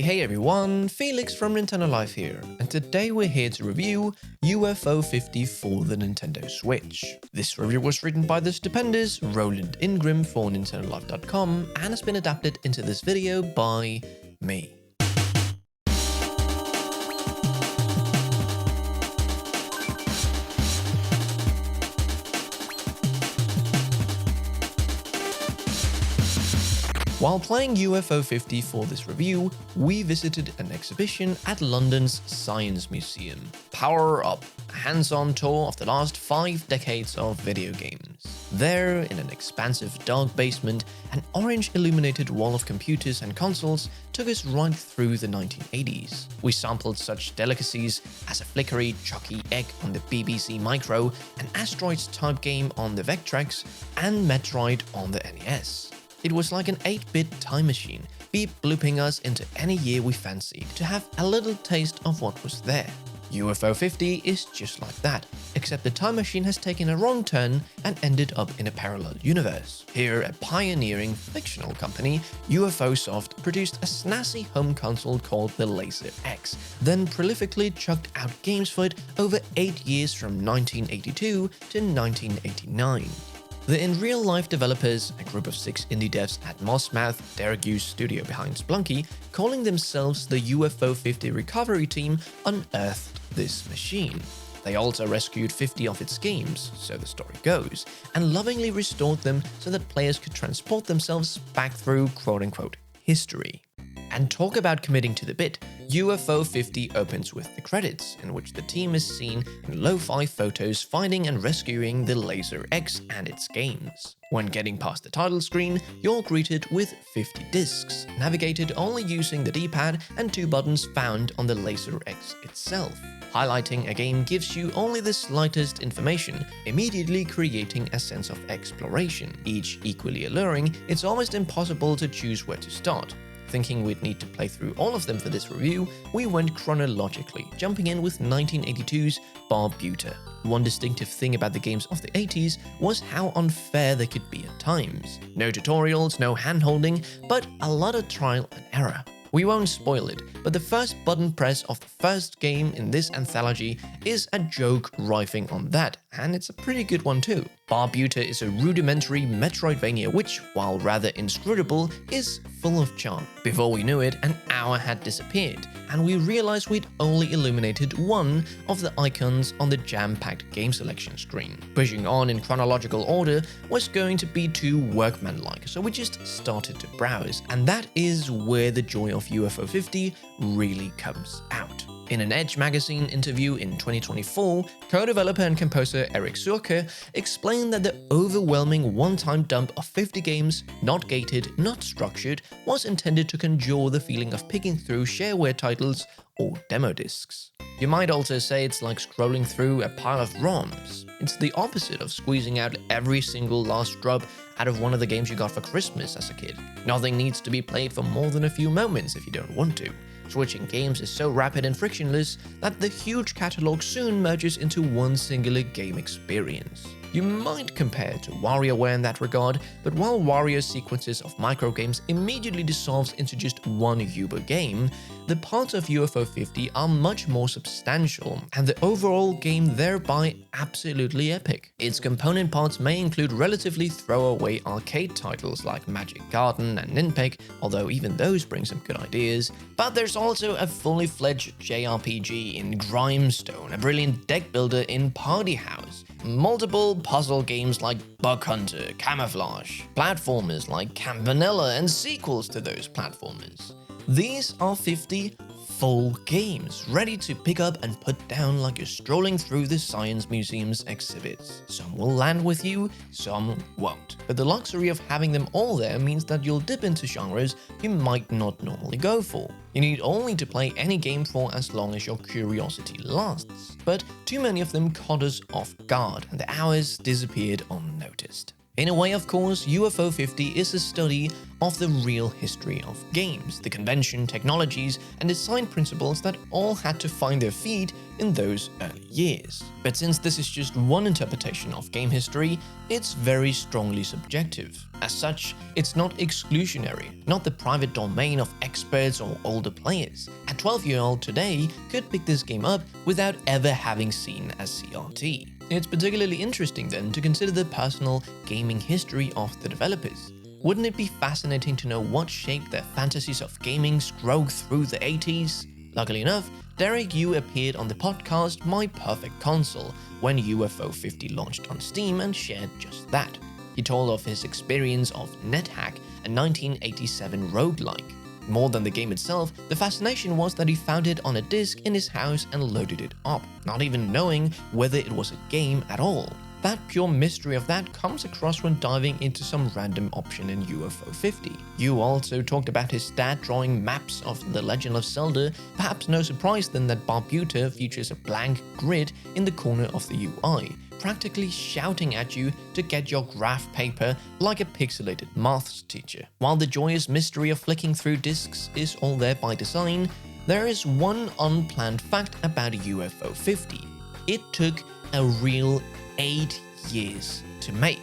Hey everyone, Felix from Nintendo Life here, and today we're here to review UFO 50 for the Nintendo Switch. This review was written by the stupendous Roland Ingram for NintendoLife.com and has been adapted into this video by me. While playing UFO 50 for this review, we visited an exhibition at London's Science Museum. Power Up, a hands-on tour of the last 5 decades of video games. There, in an expansive dark basement, an orange illuminated wall of computers and consoles took us right through the 1980s. We sampled such delicacies as a flickery, chucky egg on the BBC Micro, an Asteroids-type game on the Vectrex, and Metroid on the NES. It was like an 8-bit time machine, beep-blooping us into any year we fancied to have a little taste of what was there. UFO 50 is just like that, except the time machine has taken a wrong turn and ended up in a parallel universe. Here, a pioneering fictional company, UFO Soft, produced a snazzy home console called the Laser X, then prolifically chucked out games for it over 8 years from 1982 to 1989. The in-real-life developers, a group of 6 indie devs at Mossmouth, Derek Yu's studio behind Splunky, calling themselves the UFO 50 Recovery Team, unearthed this machine. They also rescued 50 of its games, so the story goes, and lovingly restored them so that players could transport themselves back through quote-unquote history. And talk about committing to the bit, UFO 50 opens with the credits, in which the team is seen in lo-fi photos finding and rescuing the Laser X and its games. When getting past the title screen, you're greeted with 50 discs, navigated only using the D-pad and 2 buttons found on the Laser X itself. Highlighting a game gives you only the slightest information, immediately creating a sense of exploration. Each equally alluring, it's almost impossible to choose where to start. Thinking we'd need to play through all of them for this review, we went chronologically, jumping in with 1982's Barbuta. One distinctive thing about the games of the 80s was how unfair they could be at times. No tutorials, no hand-holding, but a lot of trial and error. We won't spoil it, but the first button press of the first game in this anthology is a joke riffing on that, and it's a pretty good one too. Barbuta is a rudimentary Metroidvania which, while rather inscrutable, is full of charm. Before we knew it, an hour had disappeared, and we realized we'd only illuminated one of the icons on the jam-packed game selection screen. Pushing on in chronological order was going to be too workmanlike, so we just started to browse, and that is where the joy of UFO 50 really comes out. In an Edge magazine interview in 2024, co-developer and composer Eric Surke explained that the overwhelming one-time dump of 50 games, not gated, not structured, was intended to conjure the feeling of picking through shareware titles or demo discs. You might also say it's like scrolling through a pile of ROMs. It's the opposite of squeezing out every single last drop out of one of the games you got for Christmas as a kid. Nothing needs to be played for more than a few moments if you don't want to. Switching games is so rapid and frictionless that the huge catalog soon merges into one singular game experience. You might compare to WarioWare in that regard, but while Wario's sequences of microgames immediately dissolves into just one Uber game, the parts of UFO 50 are much more substantial, and the overall game thereby absolutely epic. Its component parts may include relatively throwaway arcade titles like Magic Garden and Ninpeg, although even those bring some good ideas, but there's also a fully fledged JRPG in Grimestone, a brilliant deck builder in Party House, multiple puzzle games like Bug Hunter, Camouflage, platformers like Camp Vanilla, and sequels to those platformers. These are 50 full games, ready to pick up and put down like you're strolling through the Science Museum's exhibits. Some will land with you, some won't. But the luxury of having them all there means that you'll dip into genres you might not normally go for. You need only to play any game for as long as your curiosity lasts. But too many of them caught us off guard, and the hours disappeared unnoticed. In a way, of course, UFO 50 is a study of the real history of games, the convention, technologies, and design principles that all had to find their feet in those early years. But since this is just one interpretation of game history, it's very strongly subjective. As such, it's not exclusionary, not the private domain of experts or older players. A 12-year-old today could pick this game up without ever having seen a CRT. It's particularly interesting then to consider the personal gaming history of the developers. Wouldn't it be fascinating to know what shaped their fantasies of gaming scroll through the 80s? Luckily enough, Derek Yu appeared on the podcast My Perfect Console when UFO 50 launched on Steam and shared just that. He told of his experience of NetHack, a 1987 roguelike. More than the game itself, the fascination was that he found it on a disc in his house and loaded it up, not even knowing whether it was a game at all. That pure mystery of that comes across when diving into some random option in UFO 50. Yu also talked about his dad drawing maps of The Legend of Zelda, perhaps no surprise then that Barbuta features a blank grid in the corner of the UI, practically shouting at you to get your graph paper like a pixelated maths teacher. While the joyous mystery of flicking through discs is all there by design, there is one unplanned fact about UFO 50. It took a real 8 years to make.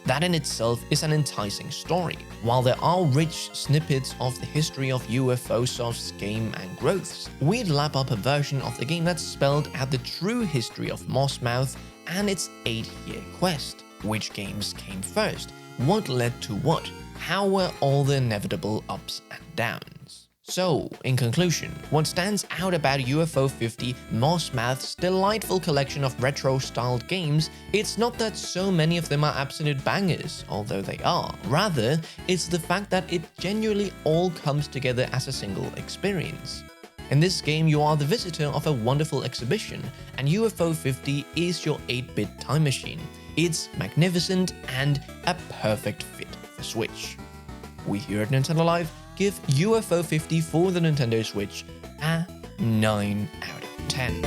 That in itself is an enticing story. While there are rich snippets of the history of UFOsoft's game and growths, we'd lap up a version of the game that spelled out the true history of Mossmouth and its 8-year quest. Which games came first? What led to what? How were all the inevitable ups and downs? So, in conclusion, what stands out about UFO 50 Mossmouth's delightful collection of retro-styled games, it's not that so many of them are absolute bangers, although they are. Rather, it's the fact that it genuinely all comes together as a single experience. In this game, you are the visitor of a wonderful exhibition, and UFO 50 is your 8-bit time machine. It's magnificent and a perfect fit for Switch. We here at Nintendo Live give UFO 50 for the Nintendo Switch a 9 out of 10.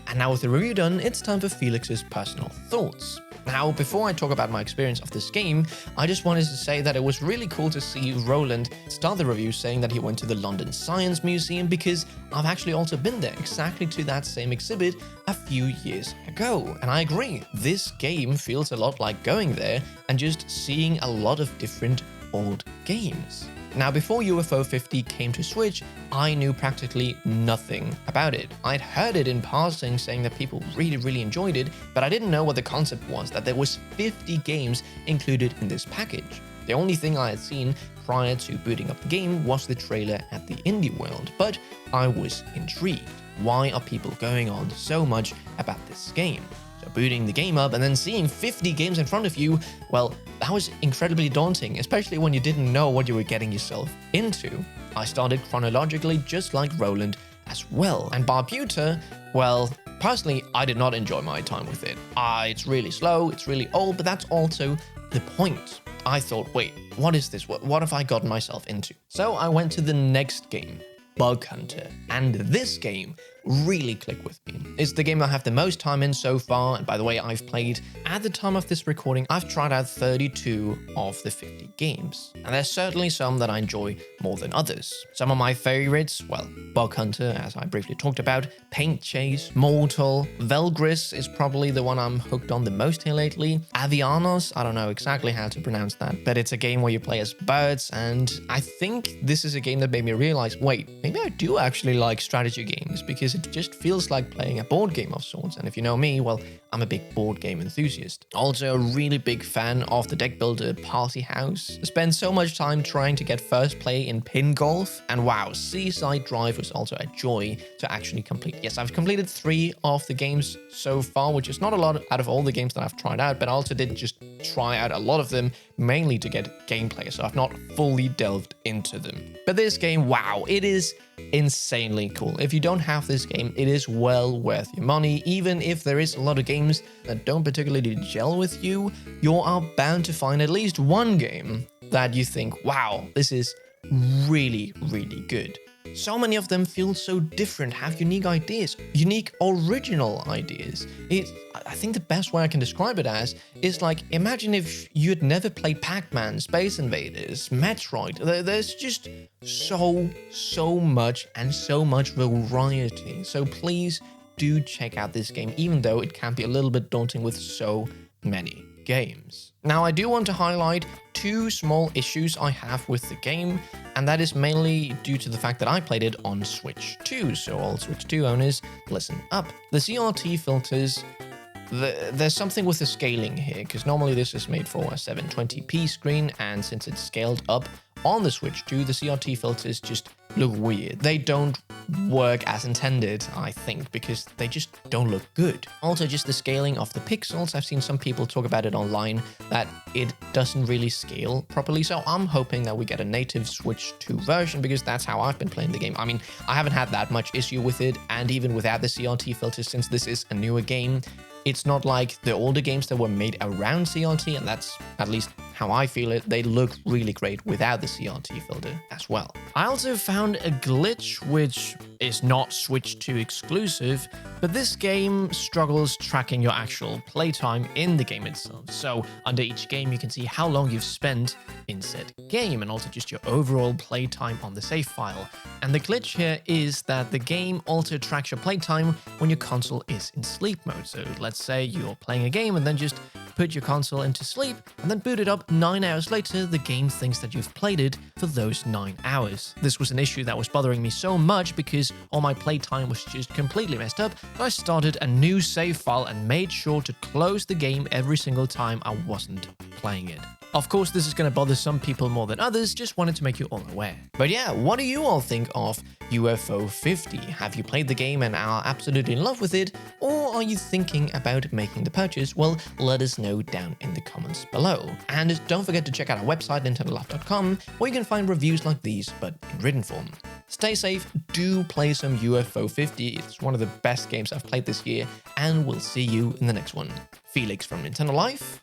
And now with the review done, it's time for Felix's personal thoughts. Now, before I talk about my experience of this game, I just wanted to say that it was really cool to see Roland start the review saying that he went to the London Science Museum, because I've actually also been there, exactly to that same exhibit a few years ago. And I agree, this game feels a lot like going there and just seeing a lot of different old games. Now, before UFO 50 came to Switch, I knew practically nothing about it. I'd heard it in passing saying that people really enjoyed it, but I didn't know what the concept was, that there was 50 games included in this package. The only thing I had seen prior to booting up the game was the trailer at the Indie World, but I was intrigued. Why are people going on so much about this game? So booting the game up and then seeing 50 games in front of you, well, that was incredibly daunting, especially when you didn't know what you were getting yourself into. I started chronologically just like Roland as well. And Barbuta, well, personally, I did not enjoy my time with it. It's really slow, it's really old, but that's also the point. I thought, wait, what is this? What have I gotten myself into? So I went to the next game, Bug Hunter, and this game really clicked with me. It's the game I have the most time in so far, and by the way, I've played, at the time of this recording, I've tried out 32 of the 50 games, and there's certainly some that I enjoy more than others. Some of my favorites, well, Bug Hunter, as I briefly talked about, Paint Chase, Mortal, Velgris is probably the one I'm hooked on the most here lately, Avianos, I don't know exactly how to pronounce that, but it's a game where you play as birds, and I think this is a game that made me realize, wait, maybe I do actually like strategy games, because it just feels like playing a board game of sorts. And if you know me, well, I'm a big board game enthusiast. Also a really big fan of the deck builder Party House. Spent so much time trying to get first play in pin golf, and wow, Seaside Drive was also a joy to actually complete. Yes, I've completed 3 of the games so far, which is not a lot out of all the games that I've tried out, but I also did just try out a lot of them, mainly to get gameplay, so I've not fully delved into them. But this game, wow, it is insanely cool. If you don't have this game, it is well worth your money. Even if there is a lot of games that don't particularly gel with you, you are bound to find at least one game that you think, wow, this is really good. So many of them feel so different, have unique ideas, unique original ideas. I think the best way I can describe it as is like, imagine if you had never played Pac-Man, Space Invaders, Metroid. There's just so much and so much variety. So please do check out this game, even though it can be a little bit daunting with so many games. Now, I do want to highlight two small issues I have with the game, and that is mainly due to the fact that I played it on Switch 2, so all Switch 2 owners, listen up. The CRT filters, there's something with the scaling here, because normally this is made for a 720p screen, and since it's scaled up on the Switch 2, the CRT filters just look weird. They don't work as intended, I think, because they just don't look good. Also, just the scaling of the pixels. I've seen some people talk about it online that it doesn't really scale properly, so I'm hoping that we get a native Switch 2 version, because that's how I've been playing the game. I mean, I haven't had that much issue with it, and even without the CRT filters, since this is a newer game, it's not like the older games that were made around CRT, and that's at least how I feel it. They look really great without the CRT filter as well. I also found a glitch which is not Switch 2 exclusive, but this game struggles tracking your actual playtime in the game itself. So under each game, you can see how long you've spent in said game, and also just your overall playtime on the save file. And the glitch here is that the game also tracks your playtime when your console is in sleep mode. So let's say you're playing a game and then just put your console into sleep and then boot it up 9 hours later, the game thinks that you've played it for those 9 hours. This was an issue that was bothering me so much because all my playtime was just completely messed up, so I started a new save file and made sure to close the game every single time I wasn't playing it. Of course, this is going to bother some people more than others, just wanted to make you all aware. But yeah, what do you all think of UFO 50? Have you played the game and are absolutely in love with it? Or are you thinking about making the purchase? Well, let us know down in the comments below. And don't forget to check out our website, nintendolife.com, where you can find reviews like these, but in written form. Stay safe, do play some UFO 50, it's one of the best games I've played this year, and we'll see you in the next one. Felix from Nintendo Life,